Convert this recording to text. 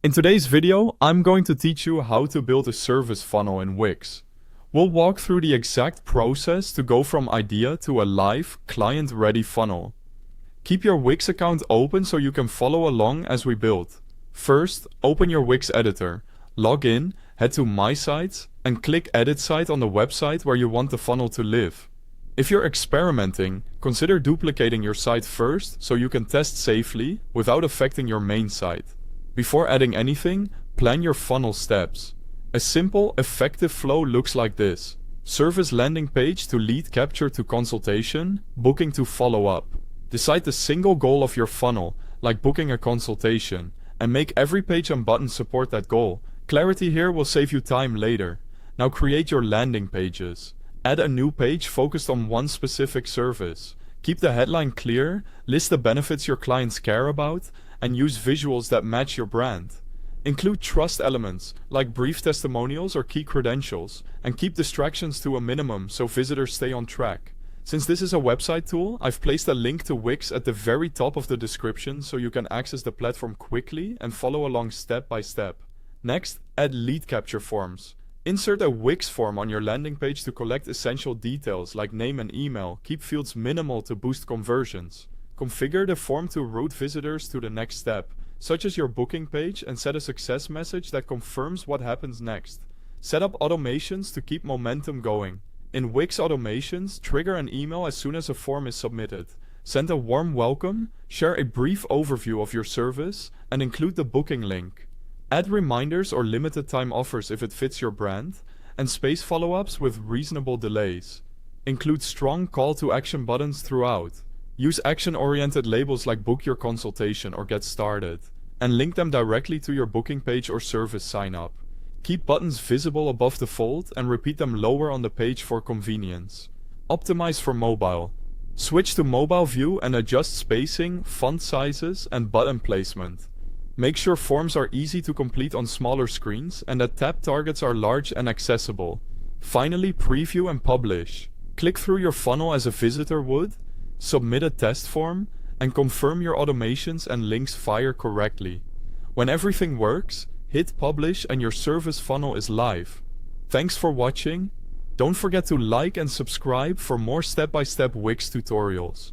In today's video, I'm going to teach you how to build a service funnel in Wix. We'll walk through the exact process to go from idea to a live, client-ready funnel. Keep your Wix account open so you can follow along as we build. First, open your Wix editor, log in, head to My Sites, and click Edit Site on the website where you want the funnel to live. If you're experimenting, consider duplicating your site first so you can test safely without affecting your main site. Before adding anything, plan your funnel steps. A simple, effective flow looks like this: service landing page to lead capture to consultation, booking to follow up. Decide the single goal of your funnel, like booking a consultation, and make every page and button support that goal. Clarity here will save you time later. Now create your landing pages. Add a new page focused on one specific service. Keep the headline clear, list the benefits your clients care about, and use visuals that match your brand. Include trust elements, like brief testimonials or key credentials, and keep distractions to a minimum so visitors stay on track. Since this is a website tool, I've placed a link to Wix at the very top of the description so you can access the platform quickly and follow along step by step. Next, add lead capture forms. Insert a Wix form on your landing page to collect essential details like name and email. Keep fields minimal to boost conversions. Configure the form to route visitors to the next step, such as your booking page, and set a success message that confirms what happens next. Set up automations to keep momentum going. In Wix automations, trigger an email as soon as a form is submitted. Send a warm welcome, share a brief overview of your service, and include the booking link. Add reminders or limited time offers if it fits your brand, and space follow-ups with reasonable delays. Include strong call to action buttons throughout. Use action-oriented labels like book your consultation or get started, and link them directly to your booking page or service sign-up. Keep buttons visible above the fold and repeat them lower on the page for convenience. Optimize for mobile. Switch to mobile view and adjust spacing, font sizes, and button placement. Make sure forms are easy to complete on smaller screens and that tab targets are large and accessible. Finally, preview and publish. Click through your funnel as a visitor would, submit a test form, and confirm your automations and links fire correctly. When everything works, hit publish and your service funnel is live. Thanks for watching. Don't forget to like and subscribe for more step-by-step Wix tutorials.